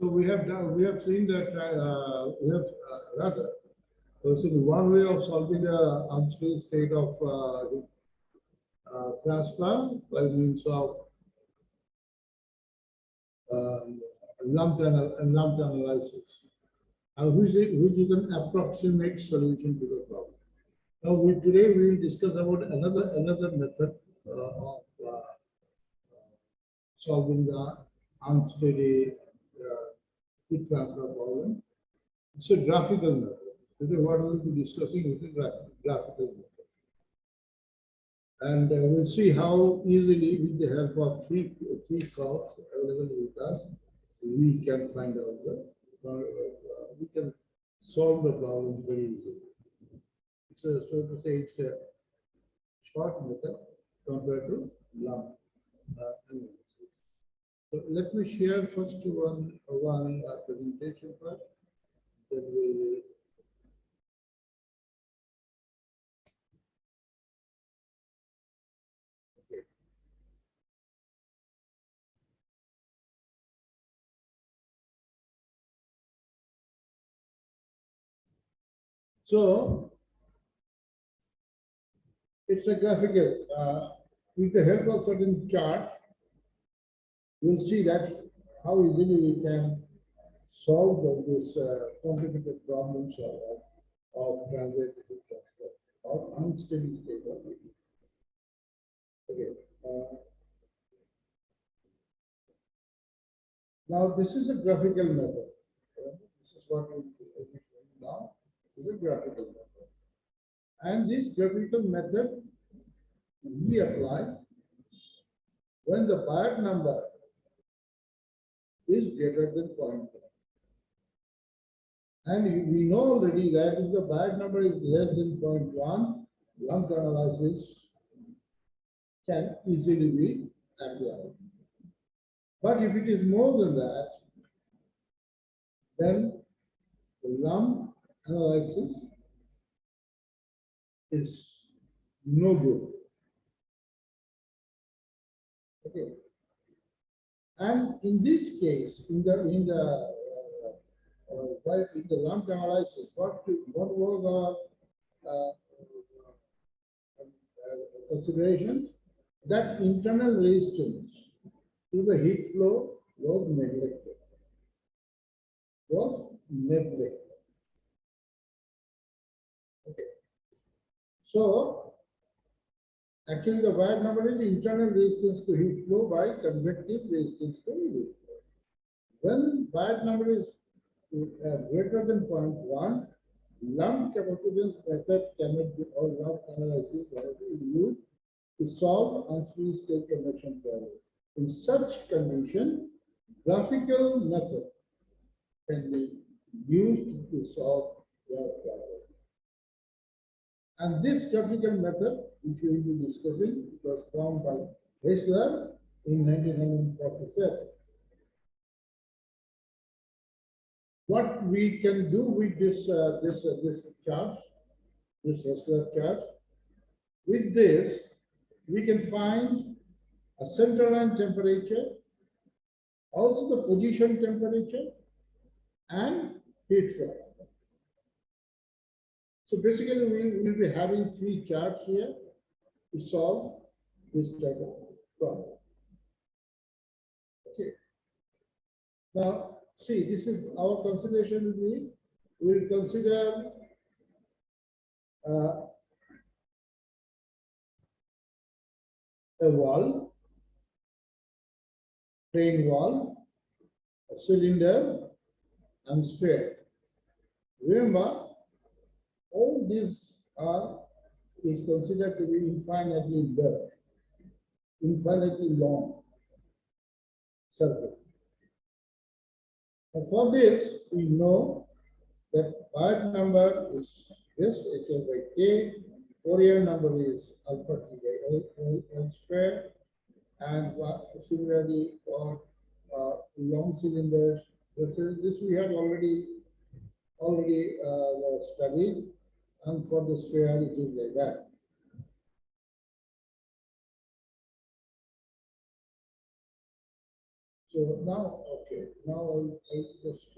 So we have seen that we have rather seen one way of solving the unstable state of transfer by means of um, lumped analysis, which is an approximate solution to the problem. Now, today we will discuss about another method of solving the unsteady heat transfer problem. It's a graphical method. Today, what we will be discussing is a graphical method, and we'll see how easily, with the help of three curves available with us, we can find out we can solve the problem very easily. It's a, so to say, it's a short method compared to long analysis. So let me share first one presentation first. Then we will. Okay. So it's a graphical. With the help of certain chart, we'll see that how easily we can solve this complicated problems of transit transfer of unsteady state of heat. Okay. Now this is a graphical method. This is what we now is a graphical method, and this graphical method we apply when the Bayes number is greater than 0.1. And we know already that if the Bayes number is less than 0.1, lumped analysis can easily be applied. But if it is more than that, then the lump analysis is no good. Okay. And in this case, in the lump analysis, what was consideration? That internal resistance to the heat flow was neglected. Okay. So actually the Bayes number is internal resistance to heat flow by convective resistance to heat flow. When Bayes number is greater than 0.1, lump capacitance method cannot be, or lump analysis cannot be used to solve unsteady state conduction problem. In such condition, graphical method can be used to solve your problem. And this graphical method, which we will be discussing, was formed by Hessler in 1947. What we can do with this chart, this Hessler chart, with this we can find a center line temperature, also the position temperature, and heat flow. So basically, we will be having three charts here to solve this type of problem. Okay. Now, see, this is our consideration will be, we will consider a wall, plain wall, a cylinder, and sphere. Remember, all these is considered to be infinitely long circle. And for this, we know that Bayes number is this, H by K, Fourier number is alpha T by L square, and similarly for long cylinders, this we have already studied, and for the sphere it is like that. So now, okay, now I'll just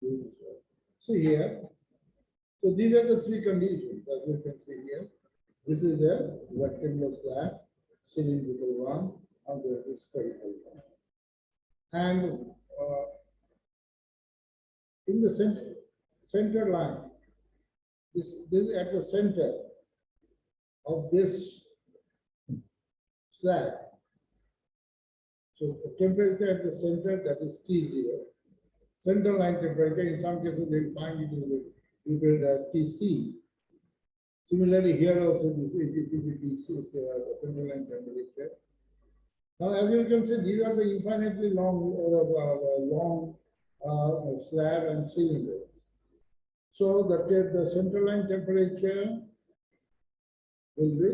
do this one. So here, so these are the three conditions as you can see here. This is a rectangular slab, cylindrical one, and there is spherical one. And in the center line, this at the center of this slab. So the temperature at the center, that is T0. Center line temperature, in some cases they will find it will be TC. Similarly, here also it will be TC, the center line temperature. Now, as you can see, these are the infinitely long slab and cylinder. So that the center line temperature will be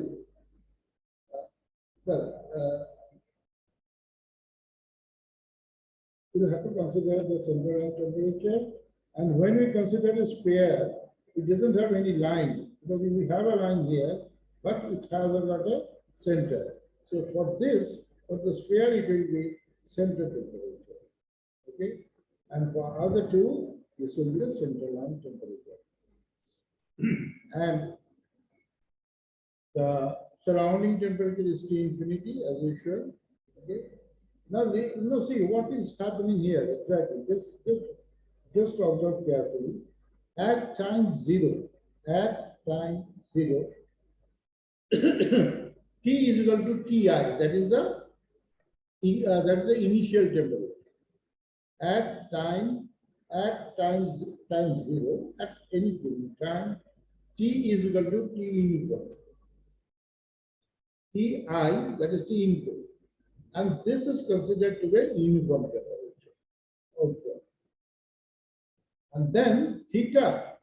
we have to consider the center line temperature. And when we consider a sphere, it doesn't have any line because we have a line here, but it has a center. So for this, for the sphere, it will be center temperature. Okay, and for other two, this will be the center line temperature. And the surrounding temperature is T infinity as usual. Okay. Now, see what is happening here exactly. Just observe carefully. At time zero, T is equal to Ti. That is the initial temperature. At time zero, at any given time, T is equal to T uniform. Ti, that is T input. And this is considered to be uniform temperature. Okay. And then theta.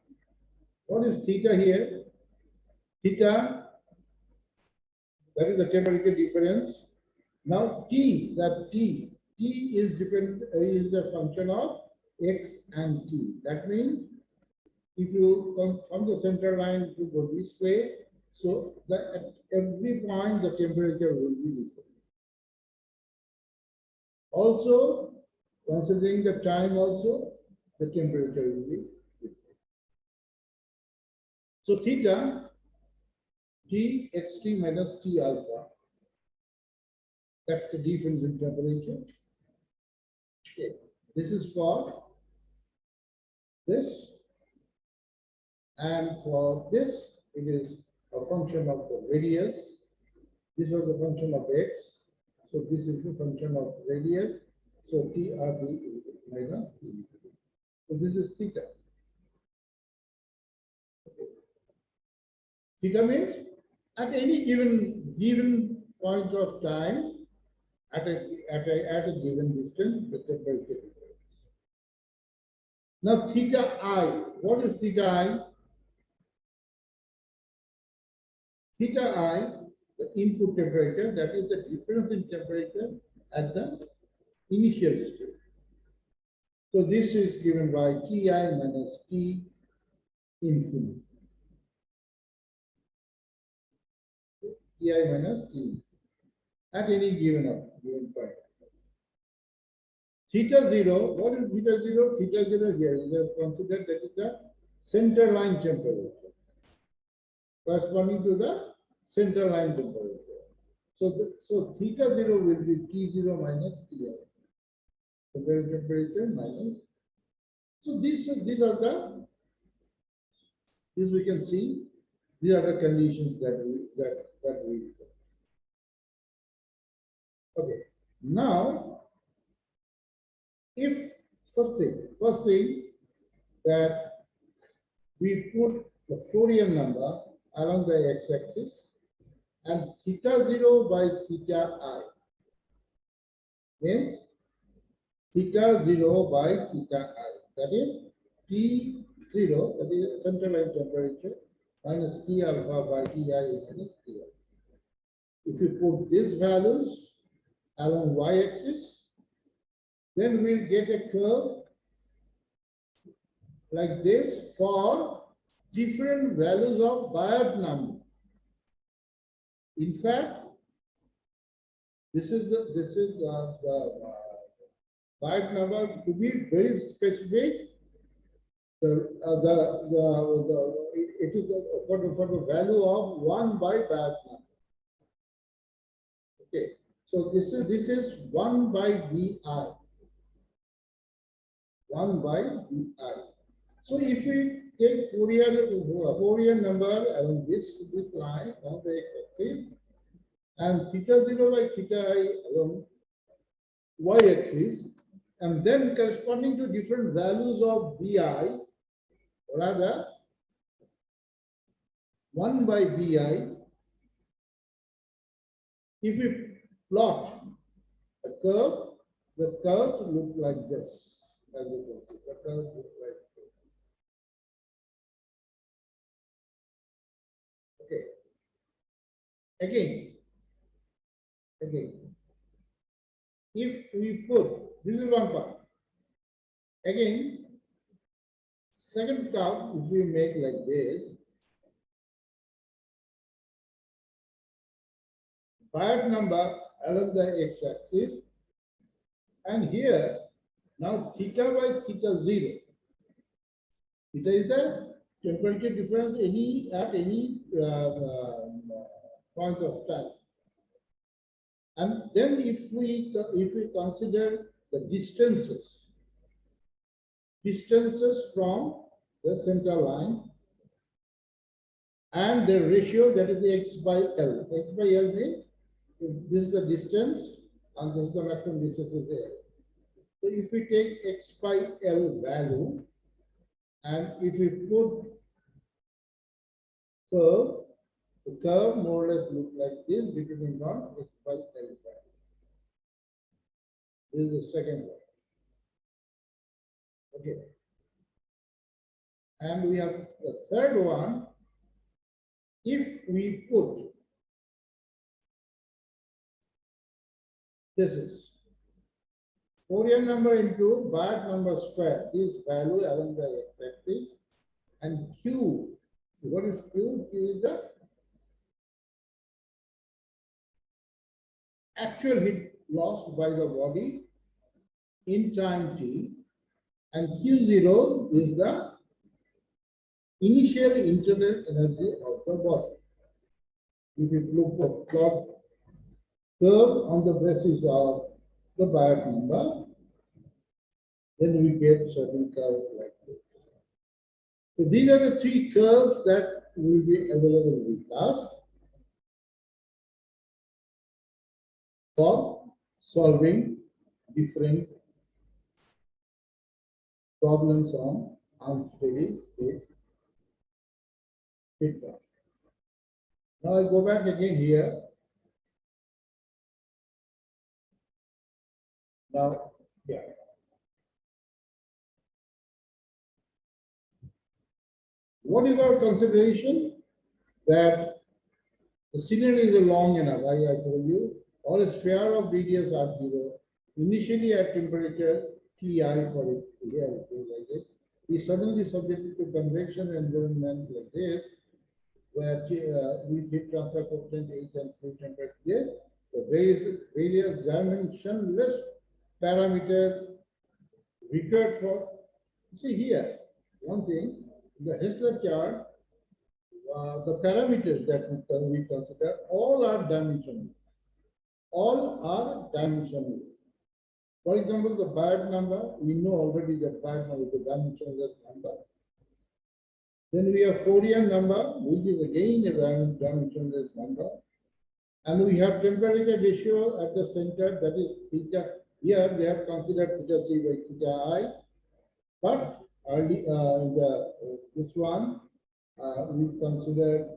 What is theta here? Theta, that is the temperature difference. Now T is a function of x and t. That means if you come from the center line, if you go this way, so that at every point the temperature will be different. Also, considering the time also, the temperature will be different. So theta, T xt minus T alpha, that's the difference in temperature. Okay. This is for this, and for this, it is a function of the radius. This was the function of x. So this is the function of radius. So T RT minus T. So this is theta. Okay. Theta means at any given point of time, at a given distance, the temperature difference. Now theta I. What is theta I? Theta I, the input temperature, that is the difference in temperature at the initial state. So this is given by Ti minus T infinity. Ti minus T at any given point. Theta 0, what is theta 0? Theta 0 here is considered that is the center line temperature, corresponding to the center line temperature. So theta 0 will be T0 minus Ti. Temperature minus. So these are the, this we can see, these are the conditions that we okay. Now, if first thing that we put the Fourier number along the x-axis and theta 0 by theta I means theta 0 by theta I, that is T0, that is center line temperature, minus T alpha by Ti minus Ti. If you put these values along y-axis, then we'll get a curve like this for different values of Bayes number. In fact, the byte number. To be very specific, it is for the value of 1 by byte number. Okay, so this is 1 by bi, 1 by bi. So if we take Fourier number along this line on the x-axis, and theta 0 by theta I along y-axis, and then corresponding to different values of bi, rather 1 by bi, if we plot a curve, the curve look like this, as you can see. The curve look like this. Okay. Again, if we put, this is one part. Again, second curve, if we make like this, byte number along the x-axis, and here now theta by theta 0. Theta is the temperature difference at any point of time. And then if we consider the distances from the center line, and the ratio, that is the x by L. X by L means this is the distance and this is the maximum distance is there. So if we take x by L value, and if we put curve, the curve more or less look like this depending on x by L value. This is the second one. Okay. And we have the third one. If we put, this is Fourier number into byte number square, this value along the x-axis, and Q. What is Q? Q is the actual heat lost by the body in time t, and Q0 is the initial internal energy of the body. If you look for plot curve on the basis of the byte number, then we get certain curve like this. So these are the three curves that will be available with us for solving different problems on unsteady state heat transfer. Now I go back again here. Now, yeah. What is our consideration? That the cylinder is long enough, I told you, or a sphere of radius r0, initially at temperature Ti for it, here it is like this, is suddenly subjected to convection environment like this, where with heat transfer coefficient H and fluid temperature, yes, the various dimensionless parameter required for, see here, one thing, the Hessler chart, the parameters that we consider, all are dimensional. All are dimensional. For example, the byte number, we know already that byte number is a dimensionless number. Then we have Fourier number, which is again a dimensionless number. And we have temperature ratio at the center, that is theta. Here they have considered theta 3 by theta I. But early in this one, we consider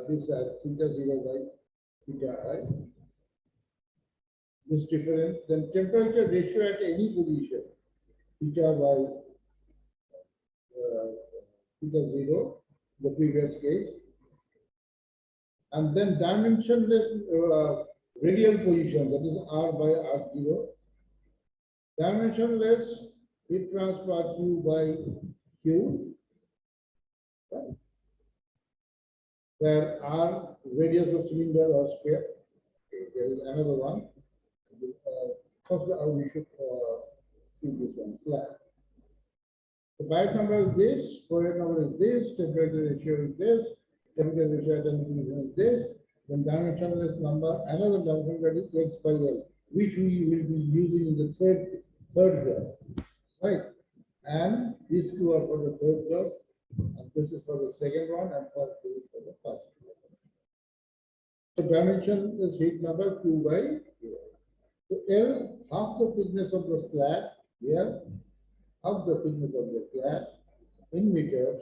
this as theta 0 by theta I. This difference, then temperature ratio at any position, theta by theta 0, the previous case, and then dimensionless radial position, that is R by R0, dimensionless heat transfer Q by Q, right? Where R radius of cylinder or sphere. Okay, there is another one. First, we should see this one slab. The byte number is this, Fourier number is this, temperature ratio is this, temperature ratio identification is this, then dimensionless number, another dimension that is x by L, which we will be using in the third graph, right? And these two are for the third graph, and this is for the second one, and first this is for the first graph. So dimension is heat number 2 by 0. So L, half the thickness of the slab here, half the thickness of the slab in meters.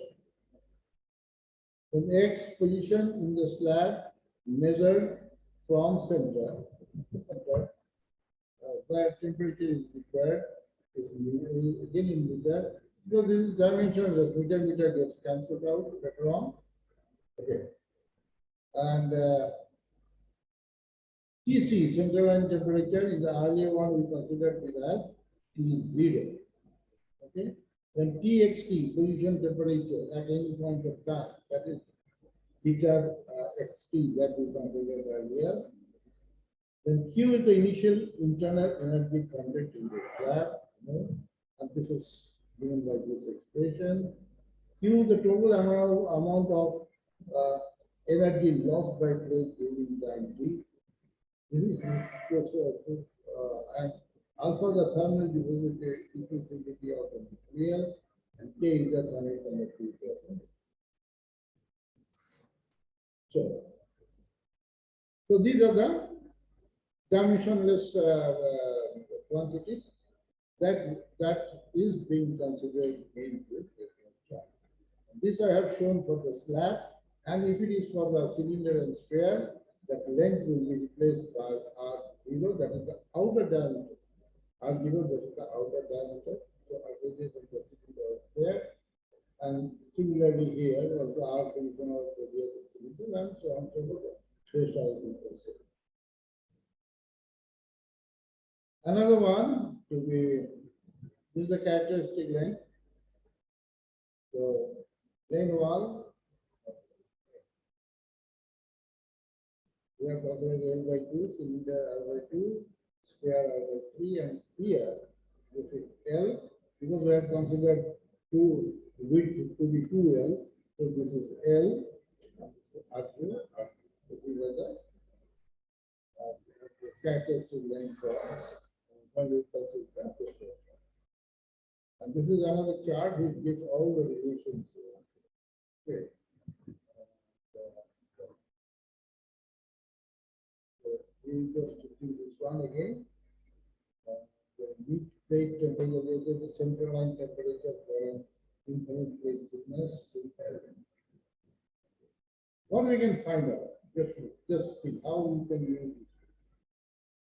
In X position in the slab measured from center, where temperature is required is again in meter. Because this is dimension, the meter gets cancelled out later on. Okay. And TC, central line temperature, in the earlier one we considered it as T0. Okay. Then TXT, position temperature at any point of time, that is theta xt that we considered earlier. Then Q is the initial internal energy content in the slab, and this is given by this expression. Q, the total amount of energy lost by plate during time t. This is and alpha the thermal diffusivity of the material, and K is the thermal conductivity of the material. So these are the dimensionless quantities that is being considered in this different chart. This I have shown for the slab, and if it is for the cylinder and sphere, that length will be replaced by R0, that is the outer diameter. R0, that is the outer diameter. So R0 is the cylinder or sphere, and similarly here also R position of the cylinder, and so on so forth. Another one to be, this is the characteristic length. So plane wall, we have considered L by 2, cylinder L by 2, sphere L by 3, and here this is L, because we have considered width to be 2L, so this is L, R2, R2. These are the characteristic length for when we consider the pressure. And this is another chart which gives all the relations. Okay. So we just see this one again. The meat plate temperature is the central line temperature for an infinite plate thickness to L. What we can find out, just see how we can use this.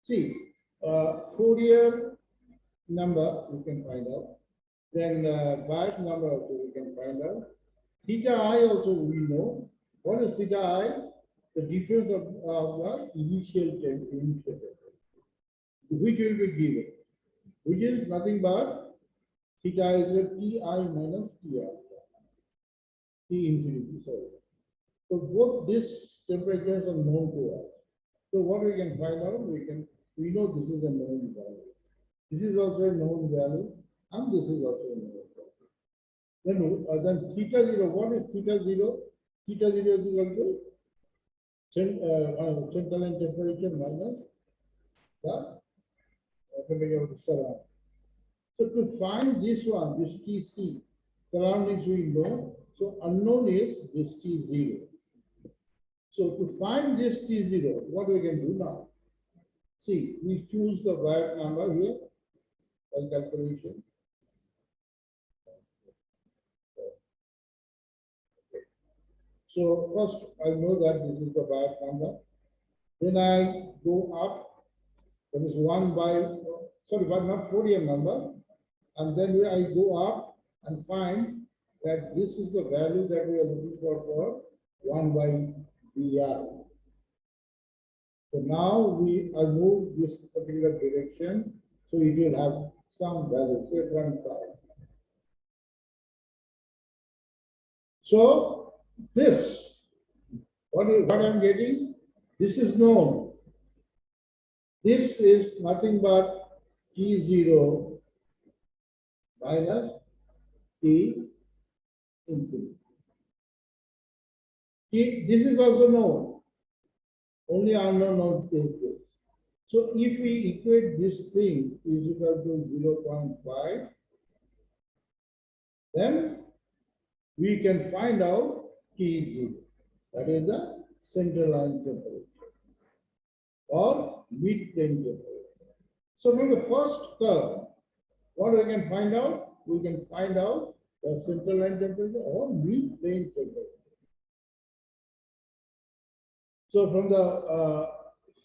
See, Fourier number we can find out. Then Bayes number also we can find out. Theta I also we know. What is theta I? The difference of the initial temperature, which will be given, which is nothing but theta is the Ti minus Ti, T infinity, sorry. So both these temperatures are known to us. So what we can find out, we know this is a known value. This is also a known value, and this is also a known value. Then theta 0, what is theta 0? Theta 0 is equal to central line temperature minus the temperature of the surrounding. So to find this one, this Tc, surroundings we know, so unknown is this T0. So to find this T0, what we can do now? See, we choose the Wyatt number here by calculation. So first I know that this is the Wyatt number. Then I go up, that is 1 by, sorry, but not Fourier number. And then I go up and find that this is the value that we are looking for 1 by Br. So now I move this particular direction, so it will have some value, say 0.5. So this, what I'm getting, this is known. This is nothing but T0 minus T infinity. This is also known. Only unknown is this. So if we equate this thing is equal to 0.5, then we can find out T0. That is the center line temperature or mid-plane temperature. So from the first curve, what we can find out? We can find out the center line temperature or mid-plane temperature. So from the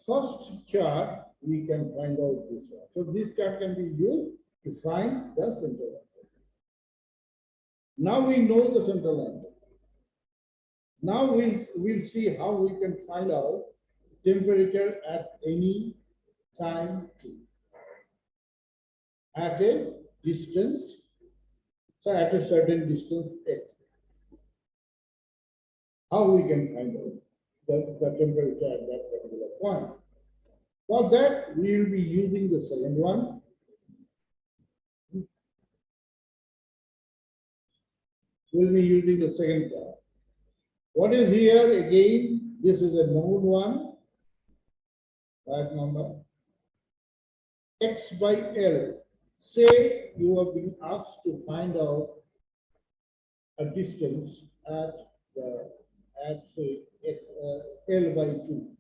first chart, we can find out this one. So this chart can be used to find the center line. Now we know the center line. Now we'll see how we can find out temperature at any time t. At a distance, so at a certain distance x. How we can find out the temperature at that particular point. For that, we will be using the second one. We'll be using the second chart. What is here again? This is a known one. That number. X by L. Say you have been asked to find out a distance at say L by 2.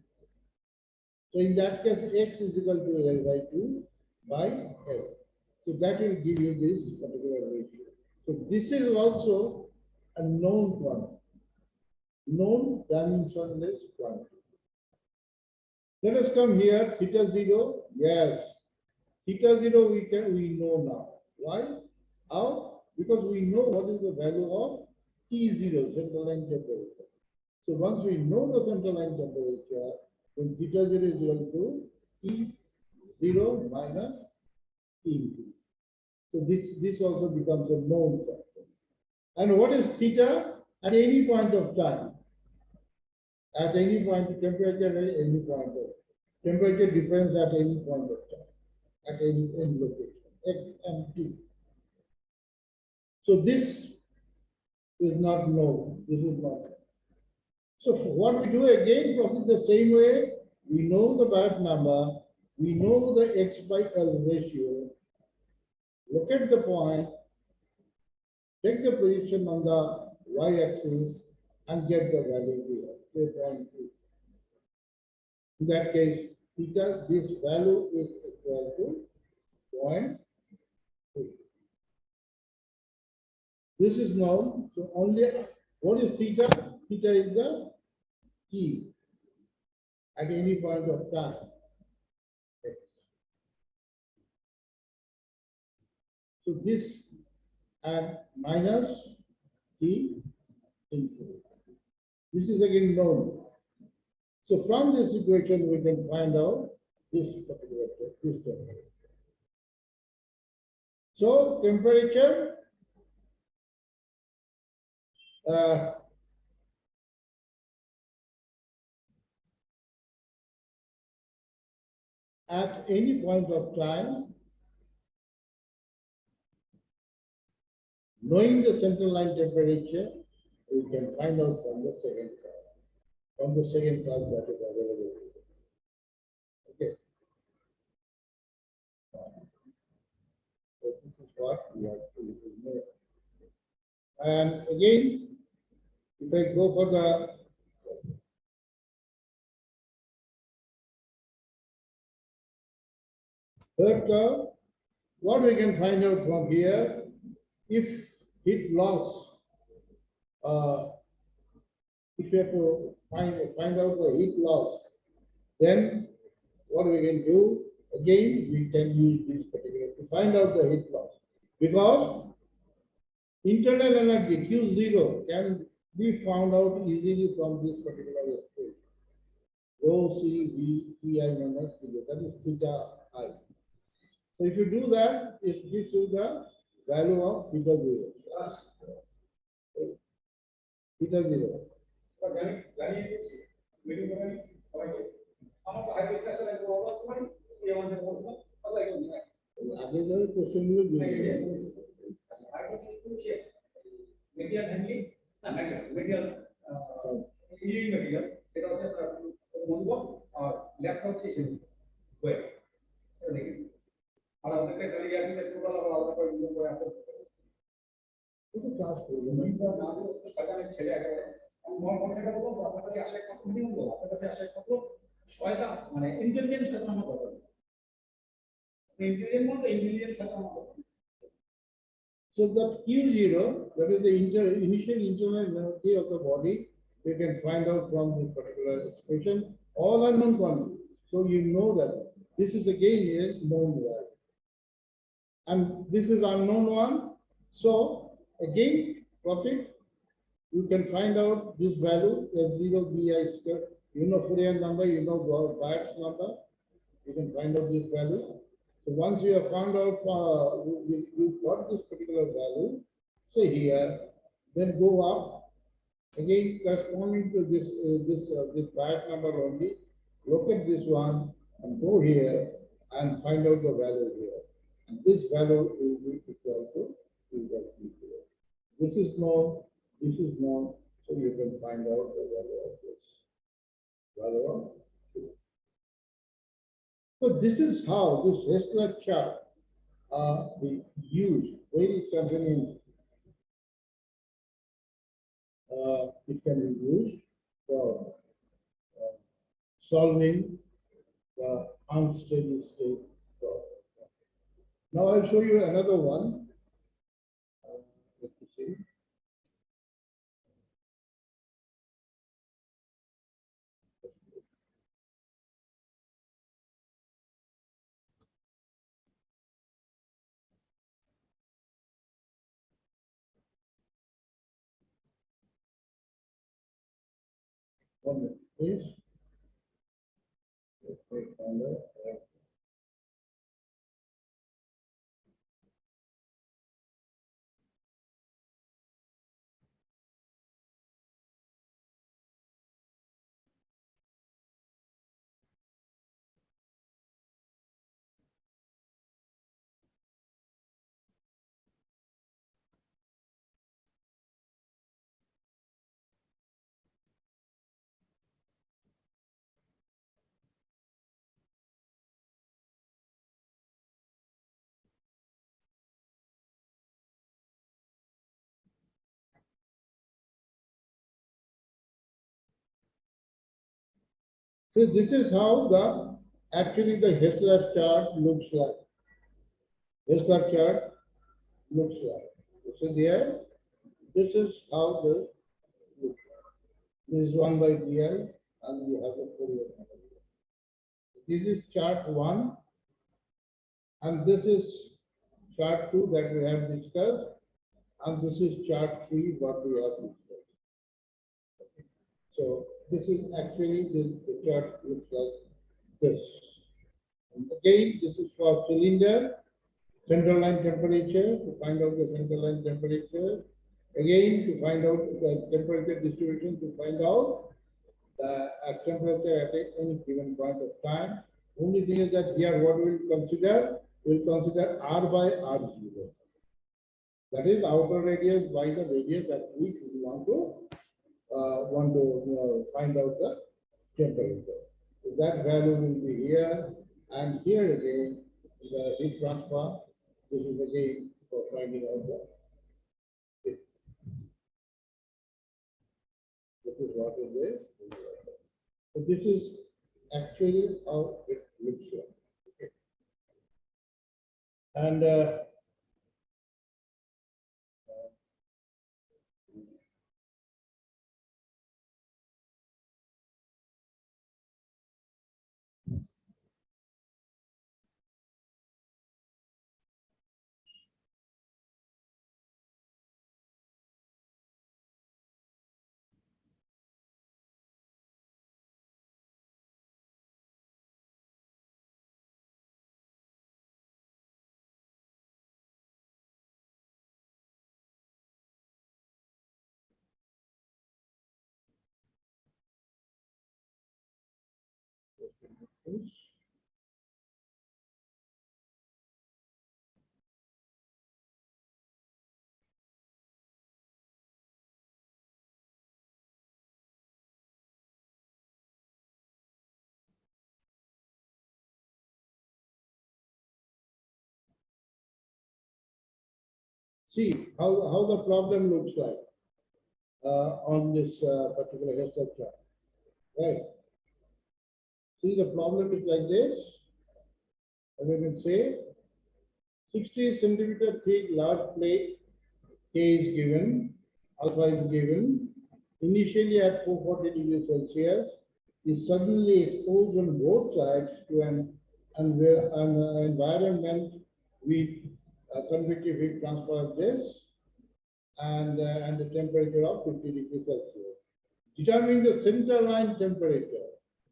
So in that case, X is equal to L by 2 by L. So that will give you this particular ratio. So this is also a known quantity, known dimensionless quantity. Let us come here, theta 0. Yes, theta 0 we know now. Why? How? Because we know what is the value of T0, central line temperature. So once we know the central line temperature, then theta 0 is equal to T0 minus T infinity. So this also becomes a known factor. And what is theta? At any point of time. At any point of temperature, at any point of temperature difference at any point of time, at any location, x and t. So this is not known. This is not known. So what we do again, proceed the same way. We know the Banach number. We know the x by L ratio. Locate the point. Take the position on the y-axis and get the value here, 0.2. In that case, theta, this value is equal to 0.2. This is known. So only what is theta? Theta is the t at any point of time. X. So this and minus t infinity. This is again known. So from this equation, we can find out this particular temperature. So temperature at any point of time, knowing the central line temperature, we can find out from the second curve. From the second curve that is available. Okay. So this is what we have to know. And again, if I go for the third curve, what we can find out from here, if heat loss, if you have to find out the heat loss, then what we can do, again, we can use this particular to find out the heat loss. Because internal energy Q0 can be found out easily from this particular expression. Rho C V T I minus kilo, that is theta I. So if you do that, it gives you the value of theta 0. Theta 0. आगे जो question গুলো দিয়ে material handling না material engineering material এটা হচ্ছে আপনার মনোবল আর laptop হচ্ছে সেগুলো ওয়েব এটা দেখেন আর আমাদের খালি আপনি টোটাল আলাদা করে ইনকাম করে আপলোড করতে পারেন কিন্তু ক্লাস করবো না না সাধারণ ছেলে একেবারে আমি মন সেটা বলবো আপনার কাছে আসা একটা মিনিমাম বলবো আপনার কাছে আসা একটা শয়তান মানে ইন্টেলিজেন্ট শয়তান আমার দরকার ইন্টেলিজেন্ট মানে ইন্টেলিজেন্ট শয়তান আমার দরকার So that Q0, that is the initial internal energy of the body, you can find out from this particular expression, all unknown quantities. So you know that this is again a known value. And this is unknown one. So again, profit, you can find out this value, F0 BI square. You know Fourier number, you know Bayes number. You can find out this value. So once you have found out, you got this particular value, say here, then go up again corresponding to this Bayes number only. Look at this one and go here and find out the value here. And this value will be equal to here. This is known, so you can find out the value of this. Value of So this is how this Hessler chart be used very conveniently. It can be used for solving the unsteady state problem. Now I'll show you another one. Let me see. One minute, please. So this is how actually the Hessler chart looks like. Hessler chart looks like. So there, this is how the looks like. This is 1 by DI and you have a Fourier model. This is chart 1 and this is chart 2 that we have discussed and this is chart 3 what we have discussed. So this is actually the chart looks like this. And again, this is for cylinder, central line temperature, to find out the central line temperature. Again, to find out the temperature distribution, to find out the temperature at any given point of time. Only thing is that here what we will consider R by R0. That is outer radius by the radius at which we want to find out the temperature. So that value will be here, and here again the heat transfer. This is again for finding out the heat. This is what is there. So this is actually how it looks like. Okay. And See how the problem looks like on this particular hairstyle chart, right? See, the problem is like this. As I can say, 60 centimeter thick large plate K is given, alpha is given, initially at 440 degrees Celsius, is suddenly exposed on both sides to an environment with convective heat transfer of this and the temperature of 50 degrees Celsius. Determine the center line temperature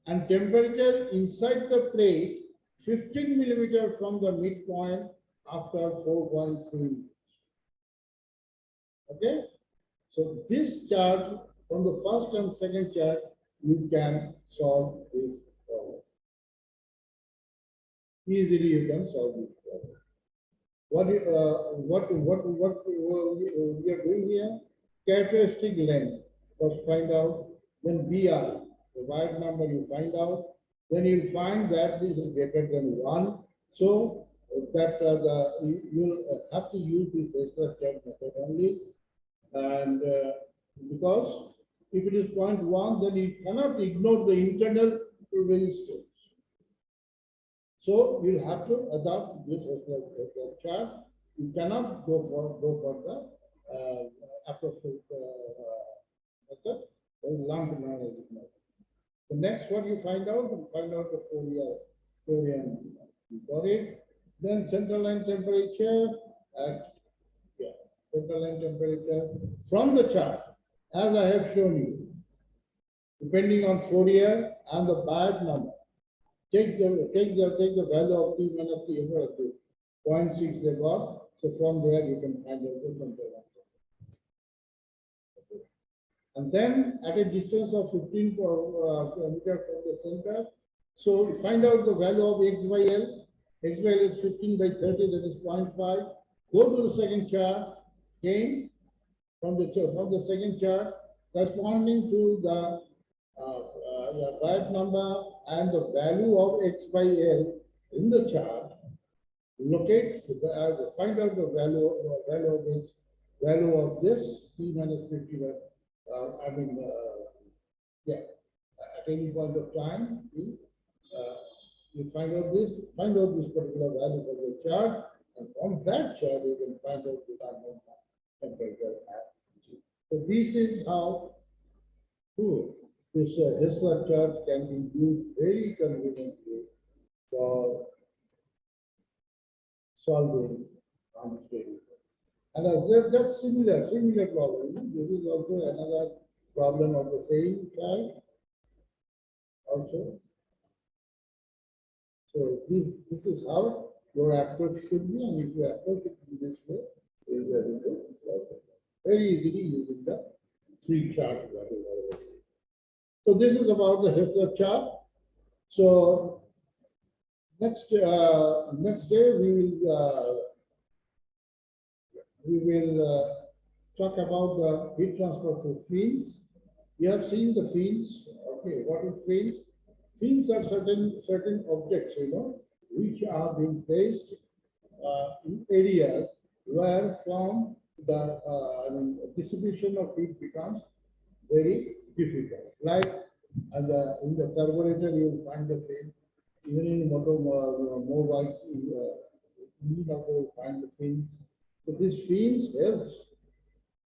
and temperature inside the plate 15 millimeter from the midpoint after 4.3 minutes. Okay? So this chart, from the first and second chart, you can solve this problem. Easily you can solve this problem. What we are doing here? Characteristic length. First find out, then BR, the wide number you find out. Then you'll find that this is greater than 1. So that you'll have to use this extra method only. And because if it is 0.1, then you cannot ignore the internal resistance. So you'll have to adopt this as a chart. You cannot go for the approximate method or lump analysis method. The next one you find out the Fourier. You got it. Then central line temperature at central line temperature from the chart, as I have shown you, depending on Fourier and the Bayes number. Take the value of T minus T ever to 0.6 they got. So from there you can find out the central line. Okay. And then at a distance of 15 kilometers from the center, so you find out the value of x by L. X by L is 15 by 30, that is 0.5. Go to the second chart, again from the second chart, corresponding to the byte number and the value of x by L in the chart, locate find out the value of this T minus 50. At any point of time, you find out this particular value for the chart, and from that chart you can find out the temperature at T. So this is how this Hessler chart can be used very conveniently for solving unstable. And that's similar problem. This is also another problem of the same type. Also, so this is how your approach should be, and if you approach it in this way, you will be able to solve it very easily using the 3 charts that is available. So this is about the Hessler chart. So next day we will talk about the heat transfer through fins. You have seen the fins. Okay, what is fins? Fins are certain objects, which are being placed in areas where from the distribution of heat becomes very difficult. Like in the carburetor, you will find the fins. Even in mobile, you will find the fins. So these fins helps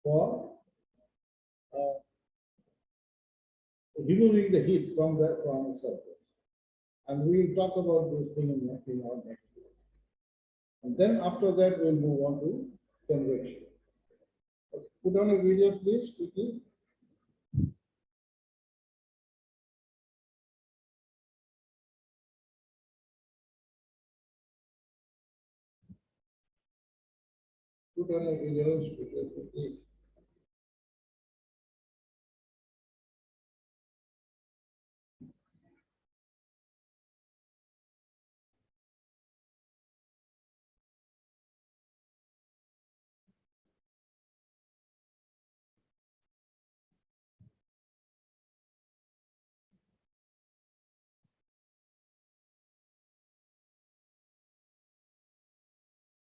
for removing the heat from the surface. And we will talk about this thing in our next video. And then after that, we'll move on to convection. Okay. Put on a video, please, quickly. Put on a video, quickly.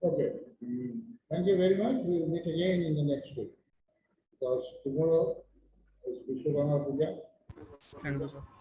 Okay. Thank you very much. We will meet again in the next week. Because tomorrow is Vishwakarma Puja. Thank you, sir.